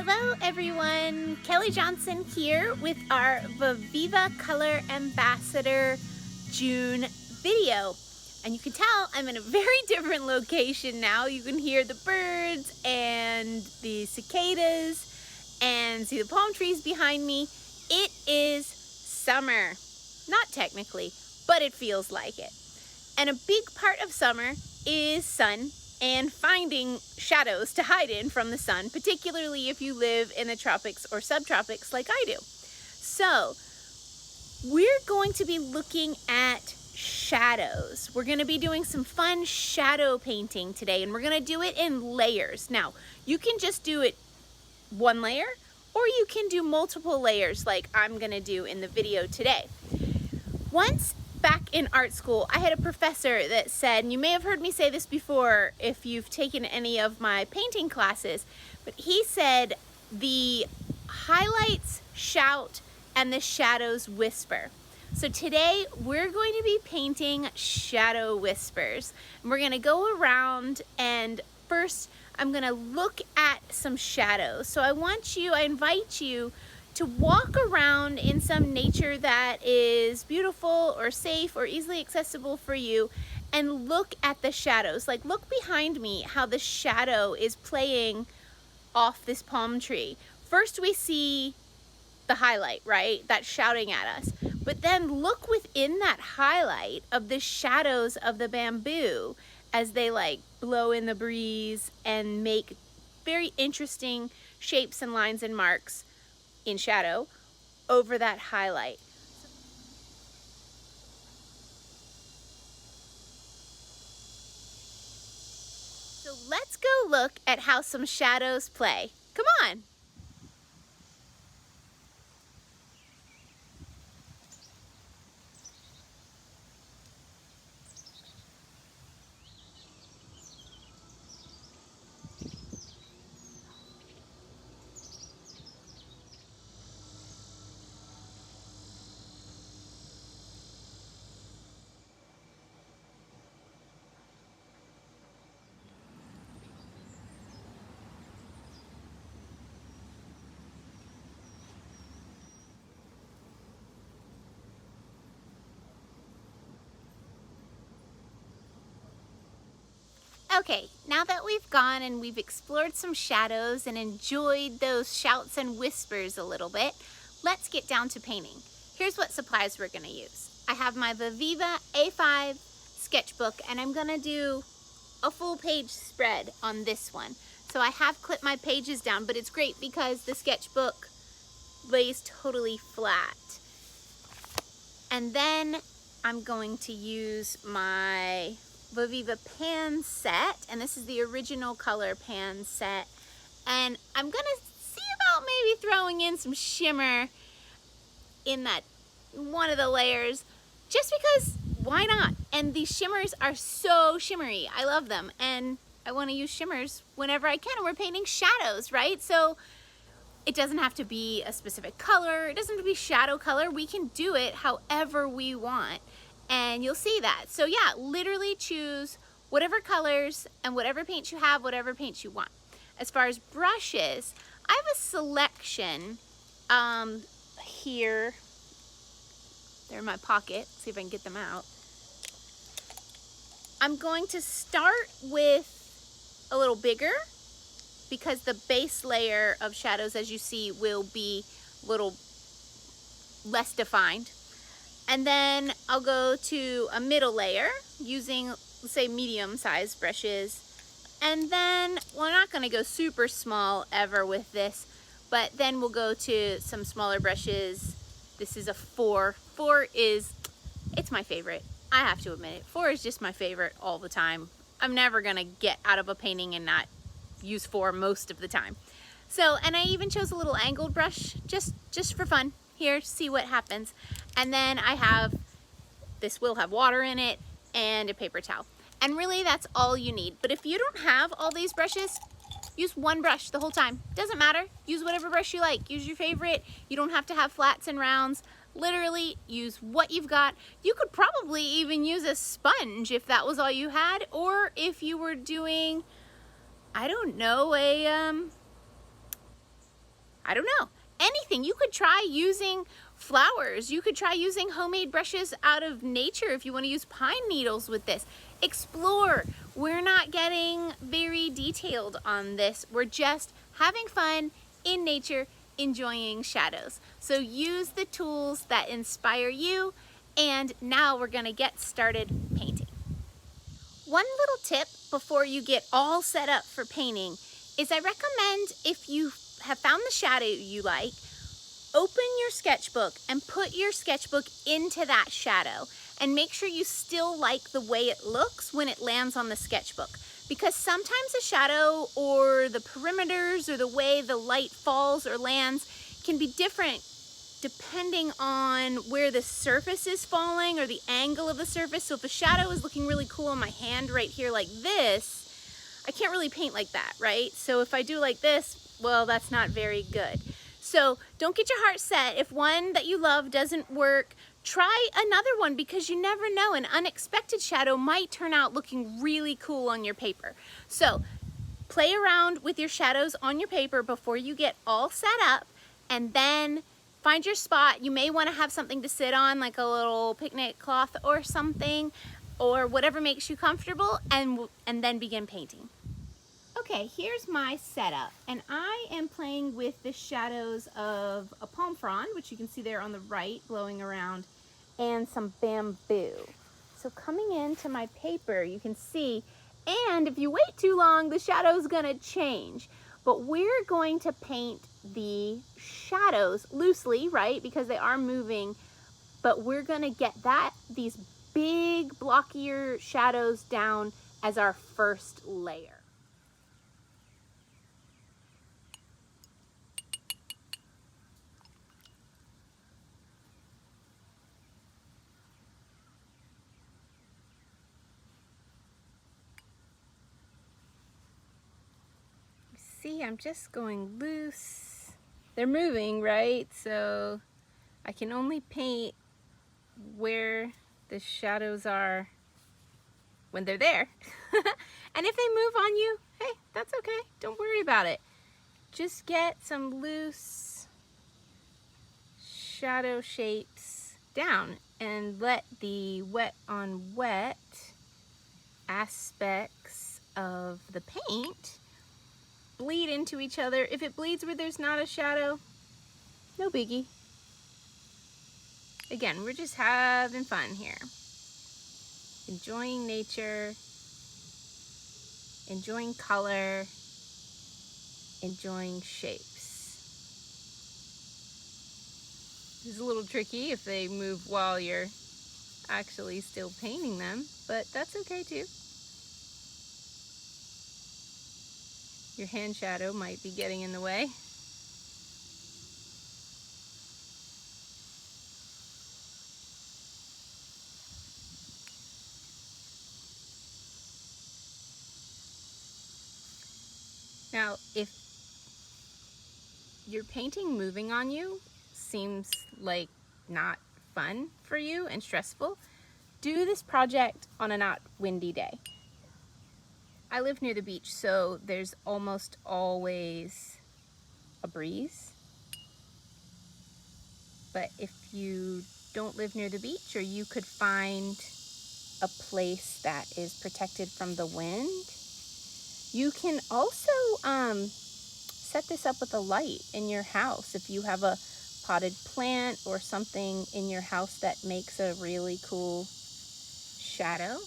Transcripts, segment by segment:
Hello everyone, Kelly Johnson here with our Viviva Color Ambassador June video. And you can tell I'm in a very different location now. You can hear the birds and the cicadas and see the palm trees behind me. It is summer. Not technically, but it feels like it. And a big part of summer is sun and finding shadows to hide in from the sun, particularly if you live in the tropics or subtropics like I do. So we're going to be looking at shadows. We're going to be doing some fun shadow painting today, and we're going to do it in layers. Now, you can just do it one layer, or you can do multiple layers like I'm going to do in the video today. Once back in art school, I had a professor that said, and you may have heard me say this before if you've taken any of my painting classes, but he said the highlights shout and the shadows whisper. So today we're going to be painting shadow whispers. And we're going to go around, and first I'm going to look at some shadows. So I invite you to walk around in some nature that is beautiful or safe or easily accessible for you and look at the shadows. Like, look behind me how the shadow is playing off this palm tree. First we see the highlight, right? That's shouting at us. But then look within that highlight of the shadows of the bamboo as they like blow in the breeze and make very interesting shapes and lines and marks in shadow over that highlight. So let's go look at how some shadows play. Come on. Okay, now that we've gone and we've explored some shadows and enjoyed those shouts and whispers a little bit, let's get down to painting. Here's what supplies we're going to use. I have my Viviva A5 Sketchbook, and I'm going to do a full page spread on this one. So I have clipped my pages down, but it's great because the sketchbook lays totally flat. And then I'm going to use my Viviva pan set, and this is the original color pan set, and I'm gonna see about maybe throwing in some shimmer in that one of the layers, just because why not? And these shimmers are so shimmery. I love them, and I want to use shimmers whenever I can. And we're painting shadows, right? So it doesn't have to be a specific color, it doesn't have to be shadow color. We can do it however we want, and you'll see that. So yeah, literally choose whatever colors and whatever paints you have, whatever paints you want. As far as brushes, I have a selection here. They're in my pocket. See if I can get them out. I'm going to start with a little bigger because the base layer of shadows, as you see, will be a little less defined. And then I'll go to a middle layer using, let's say, medium-sized brushes. And then, well, I'm not going to go super small ever with this, but then we'll go to some smaller brushes. This is a 4. 4 is, it's my favorite. I have to admit it. 4 is just my favorite all the time. I'm never going to get out of a painting and not use 4 most of the time. So, and I even chose a little angled brush just for fun. Here, see what happens. And then I have, this will have water in it, and a paper towel. And really that's all you need. But if you don't have all these brushes, use one brush the whole time. Doesn't matter. Use whatever brush you like. Use your favorite. You don't have to have flats and rounds. Literally use what you've got. You could probably even use a sponge if that was all you had, or if you were doing, I don't know, I don't know, anything. You could try using flowers. You could try using homemade brushes out of nature if you want to use pine needles with this. Explore. We're not getting very detailed on this. We're just having fun in nature, enjoying shadows. So use the tools that inspire you, and now we're going to get started painting. One little tip before you get all set up for painting is I recommend, if you have found the shadow you like, open your sketchbook and put your sketchbook into that shadow, and make sure you still like the way it looks when it lands on the sketchbook, because sometimes the shadow or the perimeters or the way the light falls or lands can be different depending on where the surface is falling or the angle of the surface. So if a shadow is looking really cool on my hand right here like this, I can't really paint like that, right? So if I do like this, well, that's not very good. So don't get your heart set. If one that you love doesn't work, try another one, because you never know. An unexpected shadow might turn out looking really cool on your paper. So play around with your shadows on your paper before you get all set up, and then find your spot. You may want to have something to sit on, like a little picnic cloth or something, or whatever makes you comfortable, and then begin painting. Okay, here's my setup, and I am playing with the shadows of a palm frond, which you can see there on the right blowing around, and some bamboo. So coming into my paper, you can see, and if you wait too long, the shadow's gonna change. But we're going to paint the shadows loosely, right? Because they are moving, but we're gonna get these big blockier shadows down as our first layer. See, I'm just going loose. They're moving, right? So I can only paint where the shadows are when they're there. And if they move on you, hey, that's okay. Don't worry about it. Just get some loose shadow shapes down and let the wet on wet aspects of the paint bleed into each other. If it bleeds where there's not a shadow, no biggie. Again, we're just having fun here. Enjoying nature, enjoying color, enjoying shapes. It's a little tricky if they move while you're actually still painting them, but that's okay too. Your hand shadow might be getting in the way. Now, if your painting moving on you seems like not fun for you and stressful, do this project on a not windy day. I live near the beach, so there's almost always a breeze. But if you don't live near the beach, or you could find a place that is protected from the wind, you can also set this up with a light in your house. If you have a potted plant or something in your house that makes a really cool shadow,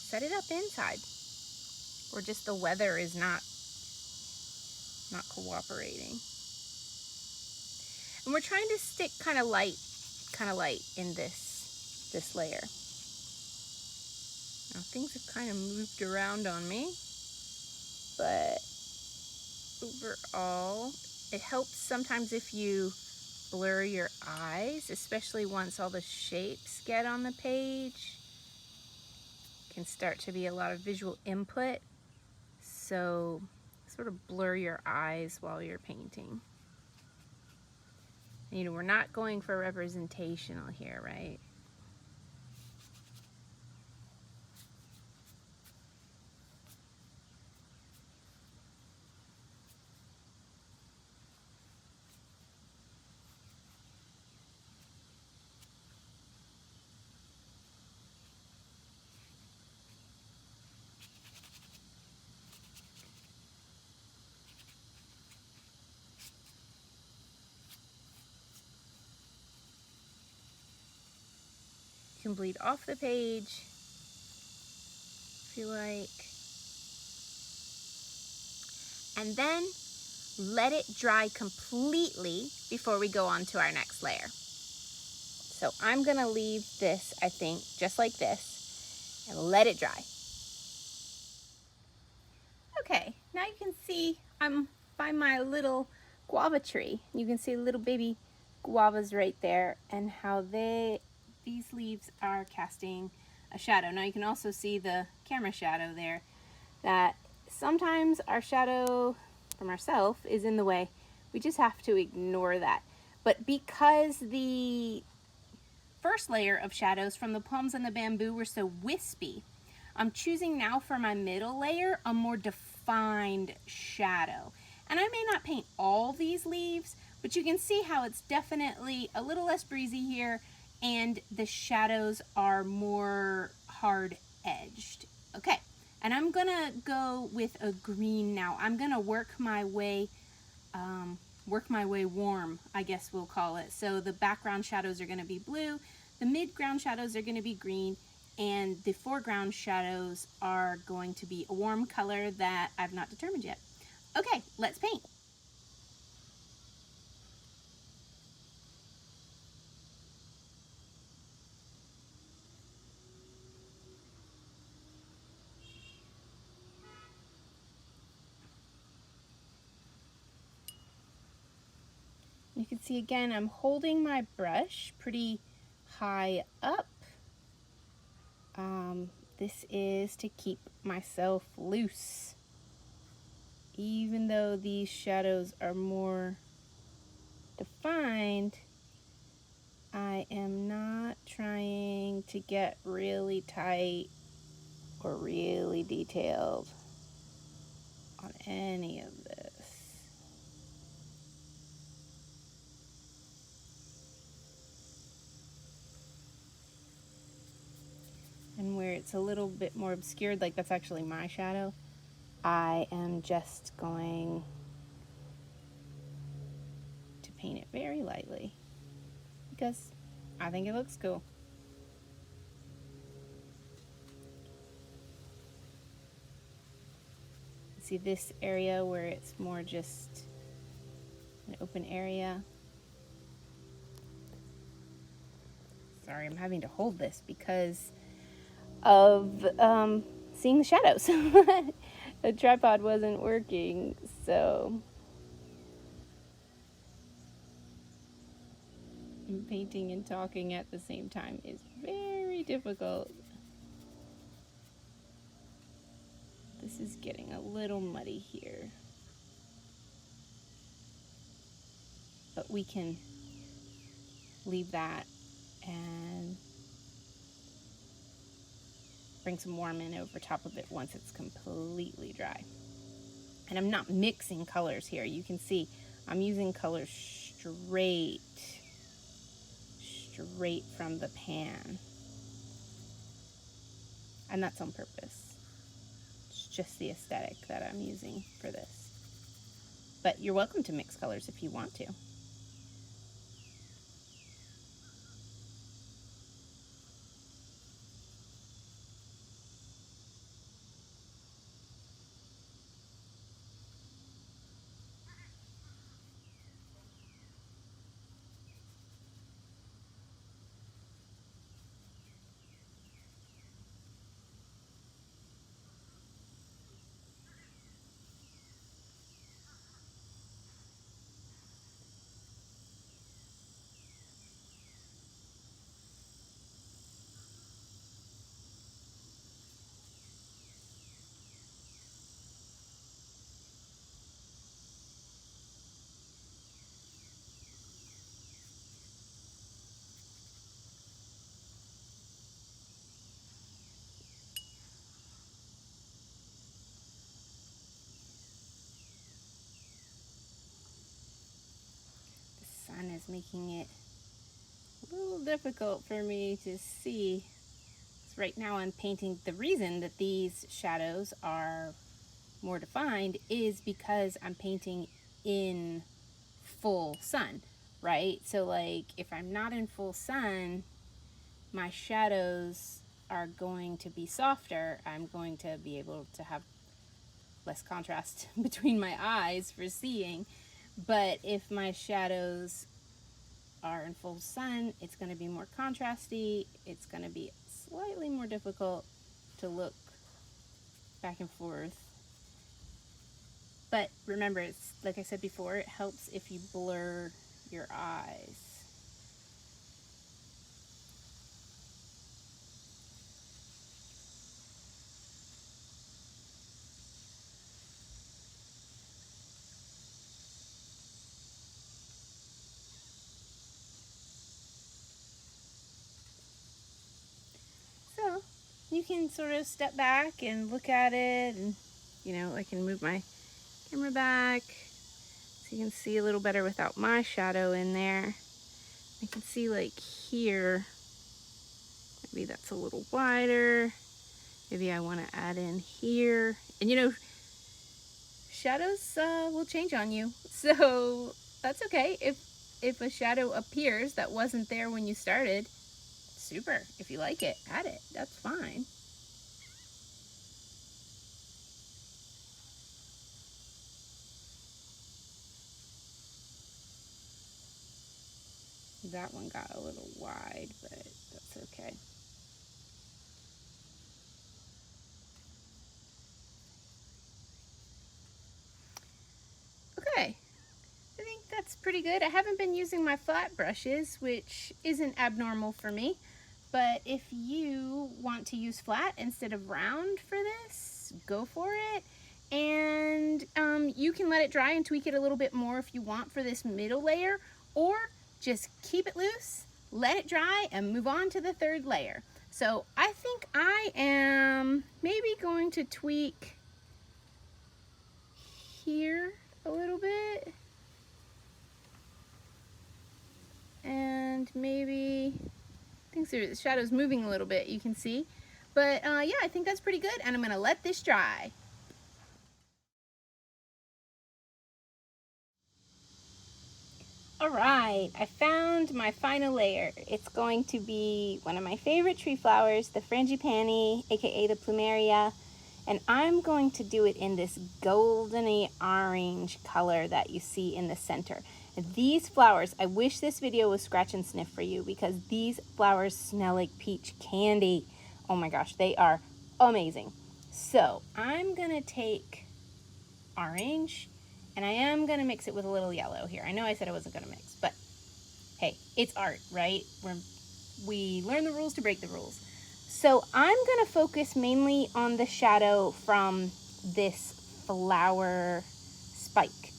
set it up inside. Or just the weather is not cooperating. And we're trying to stick kind of light in this layer. Now things have kind of moved around on me, but overall it helps sometimes if you blur your eyes, especially once all the shapes get on the page. It can start to be a lot of visual input, so sort of blur your eyes while you're painting. You know, we're not going for representational here, right? You can bleed off the page if you like. And then let it dry completely before we go on to our next layer. So I'm gonna leave this, I think, just like this and let it dry. Okay, now you can see I'm by my little guava tree. You can see little baby guavas right there and how these leaves are casting a shadow. Now you can also see the camera shadow there, that sometimes our shadow from ourselves is in the way. We just have to ignore that. But because the first layer of shadows from the palms and the bamboo were so wispy, I'm choosing now for my middle layer a more defined shadow. And I may not paint all these leaves, but you can see how it's definitely a little less breezy here and the shadows are more hard edged. Okay, and I'm gonna go with a green now. I'm gonna work my way warm, I guess we'll call it. So the background shadows are gonna be blue, the midground shadows are gonna be green, and the foreground shadows are going to be a warm color that I've not determined yet. Okay, let's paint. You can see again, I'm holding my brush pretty high up. This is to keep myself loose. Even though these shadows are more defined, I am not trying to get really tight or really detailed on any of this. And where it's a little bit more obscured, like that's actually my shadow, I am just going to paint it very lightly because I think it looks cool. See this area where it's more just an open area. Sorry, I'm having to hold this because of seeing the shadows. The tripod wasn't working, so painting and talking at the same time is very difficult. This is getting a little muddy here, but we can leave that and bring some warm in over top of it once it's completely dry. And I'm not mixing colors here. You can see I'm using colors straight from the pan. And that's on purpose. It's just the aesthetic that I'm using for this. But you're welcome to mix colors if you want to. The sun is making it a little difficult for me to see. So right now I'm painting. The reason that these shadows are more defined is because I'm painting in full sun, right? So like if I'm not in full sun, my shadows are going to be softer, I'm going to be able to have less contrast between my eyes for seeing. But if my shadows are in full sun, it's going to be more contrasty. It's going to be slightly more difficult to look back and forth. But remember, it's like I said before, it helps if you blur your eyes. So you can sort of step back and look at it, and you know, I can move my camera back so you can see a little better without my shadow in there. I can see like here, maybe that's a little wider. Maybe I want to add in here. And you know, shadows will change on you. So that's okay. If a shadow appears that wasn't there when you started, super. If you like it, add it. That's fine. That one got a little wide, but that's okay. Okay, I think that's pretty good. I haven't been using my flat brushes, which isn't abnormal for me. But if you want to use flat instead of round for this, go for it. And you can let it dry and tweak it a little bit more if you want for this middle layer, or just keep it loose, let it dry, and move on to the third layer. So I think I am maybe going to tweak here a little bit, and maybe the shadow's moving a little bit, you can see. But yeah, I think that's pretty good, and I'm gonna let this dry. All right, I found my final layer. It's going to be one of my favorite tree flowers, the frangipani, aka the plumeria, and I'm going to do it in this goldeny orange color that you see in the center. And these flowers, I wish this video was scratch and sniff for you, because these flowers smell like peach candy. Oh my gosh, they are amazing. So I'm gonna take orange, and I am gonna mix it with a little yellow here. I know I said I wasn't gonna mix, but hey, it's art, right? We learn the rules to break the rules. So I'm gonna focus mainly on the shadow from this flower spike.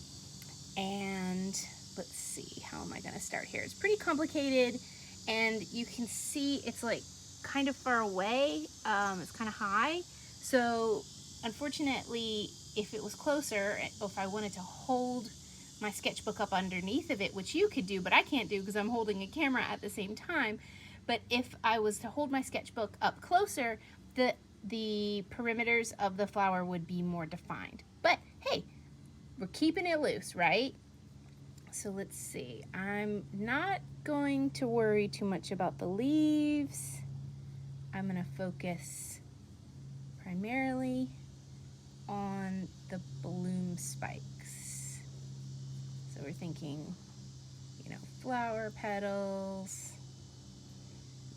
And let's see, how am I gonna start here? It's pretty complicated, and you can see it's like kind of far away. It's kind of high. So unfortunately, if it was closer, if I wanted to hold my sketchbook up underneath of it, which you could do, but I can't do because I'm holding a camera at the same time. But if I was to hold my sketchbook up closer, the perimeters of the flower would be more defined. But hey, we're keeping it loose, right? So let's see. I'm not going to worry too much about the leaves. I'm going to focus primarily on the bloom spikes. So we're thinking, you know, flower petals.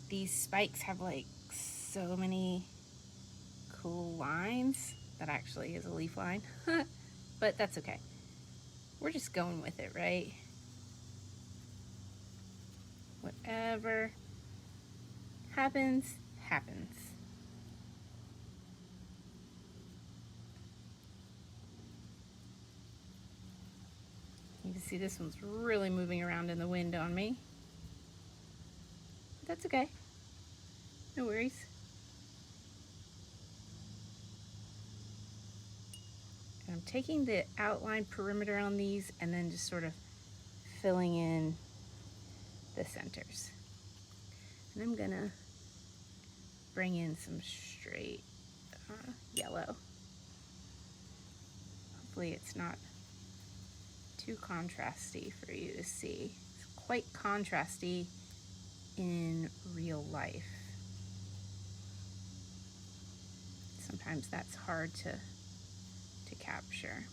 These spikes have like so many cool lines. That actually is a leaf line, but that's okay. We're just going with it, right? Whatever happens, happens. You can see this one's really moving around in the wind on me. But that's okay. No worries. And I'm taking the outline perimeter on these and then just sort of filling in the centers. And I'm gonna bring in some straight yellow. Hopefully it's not too contrasty for you to see. It's quite contrasty in real life. Sometimes that's hard to capture.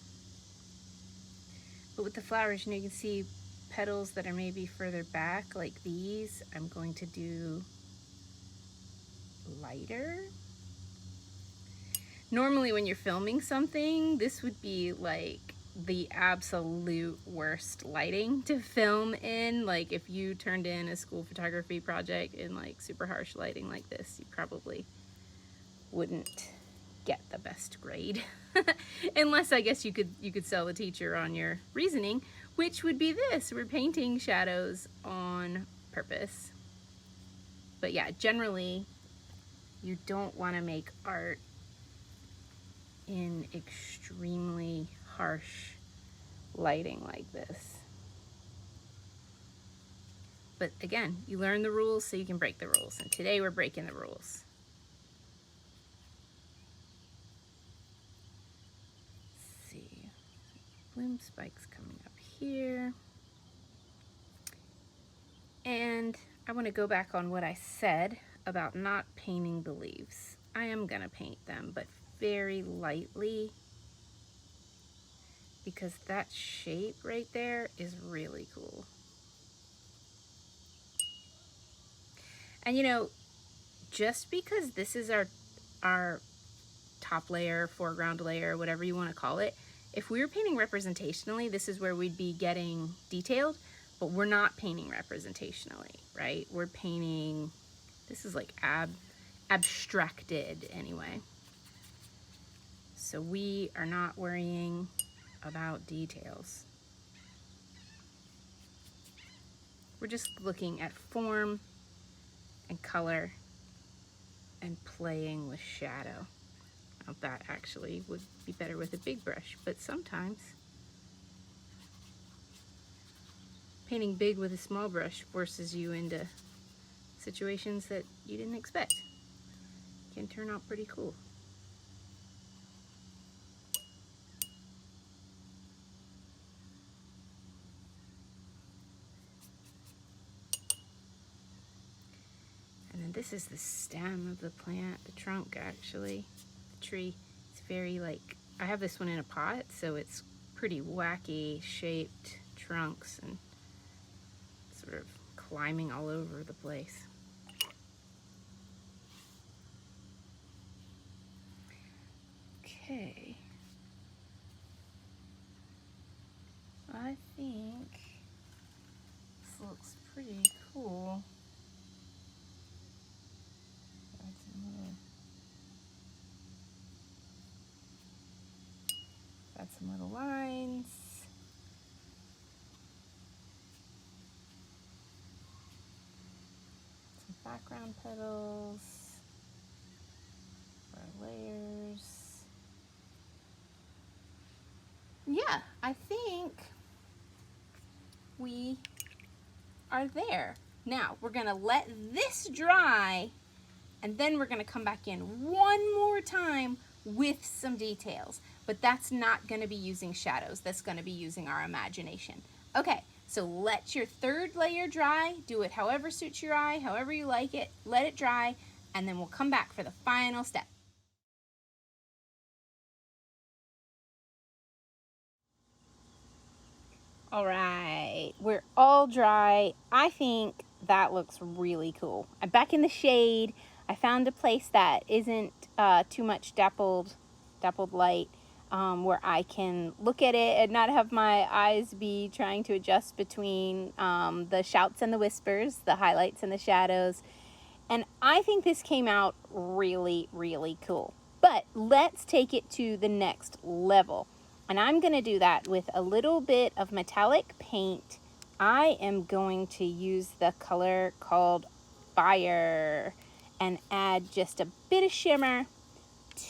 But with the flowers, you know, you can see petals that are maybe further back, like these. I'm going to do lighter. Normally when you're filming something, this would be like the absolute worst lighting to film in. Like if you turned in a school photography project in like super harsh lighting like this, you probably wouldn't get the best grade. Unless I guess you could sell the teacher on your reasoning, which would be this. We're painting shadows on purpose. But yeah, generally you don't want to make art in extremely harsh lighting like this. But again, you learn the rules so you can break the rules. And today we're breaking the rules. Let's see, bloom spikes coming up here. And I want to go back on what I said about not painting the leaves. I am gonna paint them, but very lightly, because that shape right there is really cool. And you know, just because this is our top layer, foreground layer, whatever you want to call it, if we were painting representationally, this is where we'd be getting detailed, but we're not painting representationally, right? We're painting, this is like abstracted anyway. So we are not worrying about details. We're just looking at form and color and playing with shadow. Now that actually would be better with a big brush, but sometimes painting big with a small brush forces you into situations that you didn't expect. Can turn out pretty cool. And then this is the stem of the plant, the trunk actually, the tree. It's very like, I have this one in a pot, so it's pretty wacky shaped trunks and sort of climbing all over the place. Okay. I think this looks pretty cool. Got some little lines. Some background petals. Our layers. Yeah, I think we are there. Now we're gonna let this dry, and then we're gonna come back in one more time with some details. But that's not gonna be using shadows. That's gonna be using our imagination. Okay, so let your third layer dry. Do it however suits your eye, however you like it. Let it dry, and then we'll come back for the final step. All right, we're all dry. I think that looks really cool. I'm back in the shade. I found a place that isn't too much dappled light, where I can look at it and not have my eyes be trying to adjust between the shouts and the whispers, the highlights and the shadows. And I think this came out really, really cool. But let's take it to the next level. And I'm going to do that with a little bit of metallic paint. I am going to use the color called Fire and add just a bit of shimmer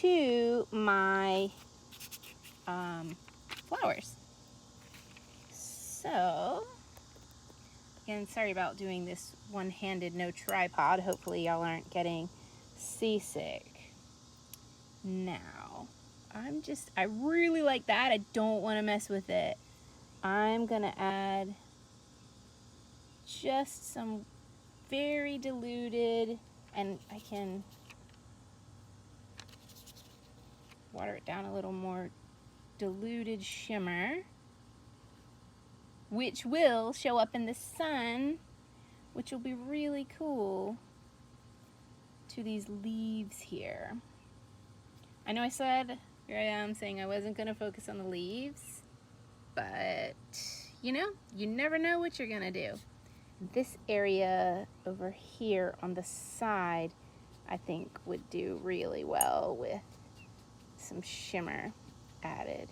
to my flowers. So, again, sorry about doing this one-handed, no tripod. Hopefully y'all aren't getting seasick. Now, I really like that. I don't want to mess with it. I'm gonna add just some very diluted and I can water it down a little more diluted shimmer, which will show up in the sun, which will be really cool to these leaves here. I know I said, here I am saying I wasn't going to focus on the leaves, but you know, you never know what you're going to do. This area over here on the side, I think would do really well with some shimmer added.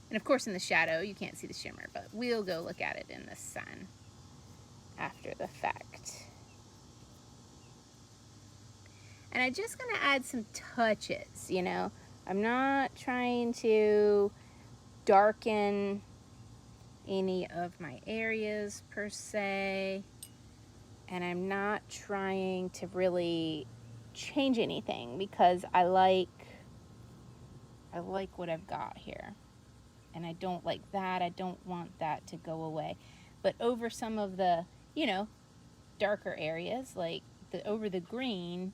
And of course in the shadow you can't see the shimmer, but we'll go look at it in the sun after the fact. And I'm just gonna add some touches, you know. I'm not trying to darken any of my areas per se, and I'm not trying to really change anything because I like what I've got here, and I don't like that. I don't want that to go away. But over some of the, you know, darker areas, like over the green,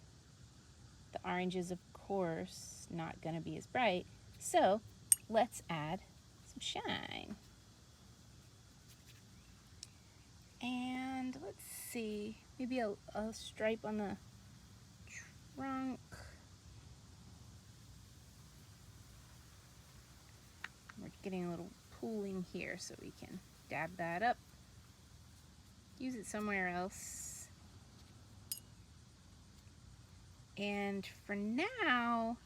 the orange is of course not going to be as bright, so let's add some shine. And let's see, maybe a stripe on the trunk. We're getting a little pooling here, so we can dab that up, use it somewhere else. And for now,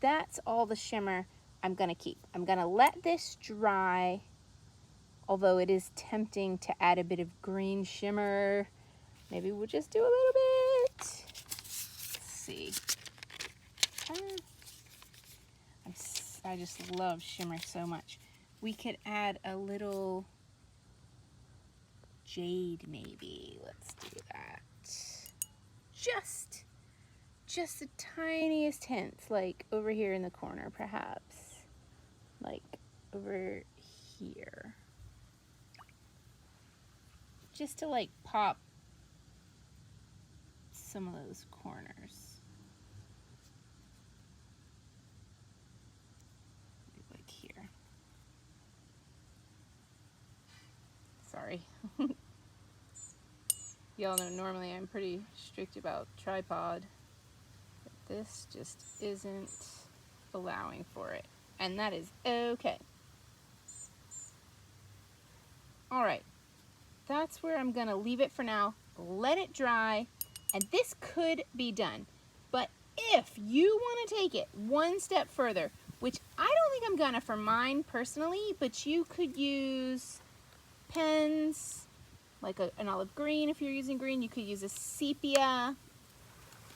that's all the shimmer I'm gonna keep. I'm gonna let this dry, although it is tempting to add a bit of green shimmer. Maybe we'll just do a little bit. Let's see. I just love shimmer so much. We could add a little jade maybe. Let's do that. Just the tiniest hints, like over here in the corner perhaps. Like over here. Just to like pop some of those corners. Like here. Sorry. Y'all know normally I'm pretty strict about tripod, but this just isn't allowing for it, and that is okay. Alright, that's where I'm gonna leave it for now. Let it dry, and this could be done. But if you want to take it one step further, which I don't think I'm gonna for mine personally, but you could use pens, like an olive green if you're using green. You could use a sepia,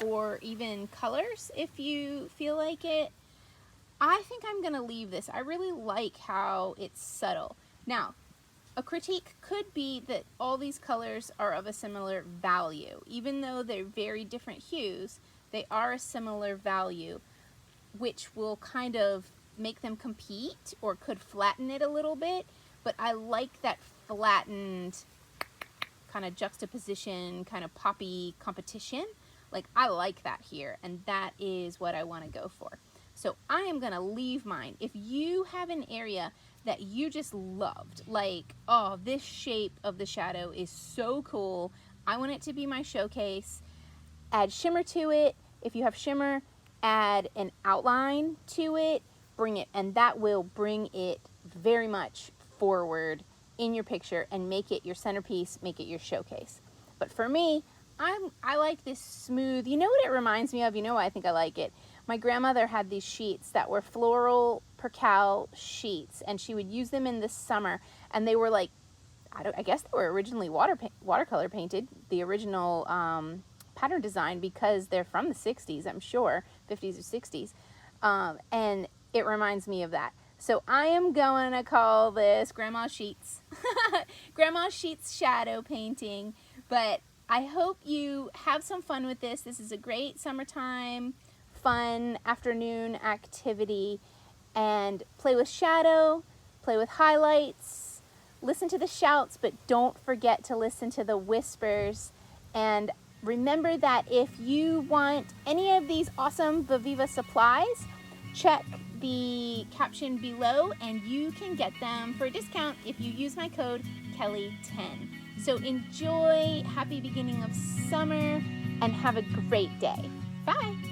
or even colors if you feel like it. I think I'm gonna leave this. I really like how it's subtle. Now, a critique could be that all these colors are of a similar value. Even though they're very different hues, they are a similar value, which will kind of make them compete or could flatten it a little bit. But I like that flattened kind of juxtaposition, kind of poppy competition. Like, I like that here, and that is what I want to go for. So I am going to leave mine. If you have an area that you just loved, like, oh, this shape of the shadow is so cool, I want it to be my showcase, add shimmer to it. If you have shimmer, add an outline to it, bring it, and that will bring it very much forward in your picture and make it your centerpiece, make it your showcase. But for me, I like this smooth. You know what it reminds me of? You know why I think I like it? My grandmother had these sheets that were floral percale sheets, and she would use them in the summer, and they were like, I guess they were originally watercolor painted, the original pattern design, because they're from the 60s, I'm sure, 50s or 60s, and it reminds me of that. So I am going to call this Grandma Sheets, Grandma Sheets shadow painting, but I hope you have some fun with this. This is a great summertime, fun afternoon activity, and play with shadow, play with highlights, listen to the shouts, but don't forget to listen to the whispers. And remember that if you want any of these awesome Viviva supplies, check the caption below and you can get them for a discount if you use my code Kelly10. So enjoy, happy beginning of summer, and have a great day. Bye.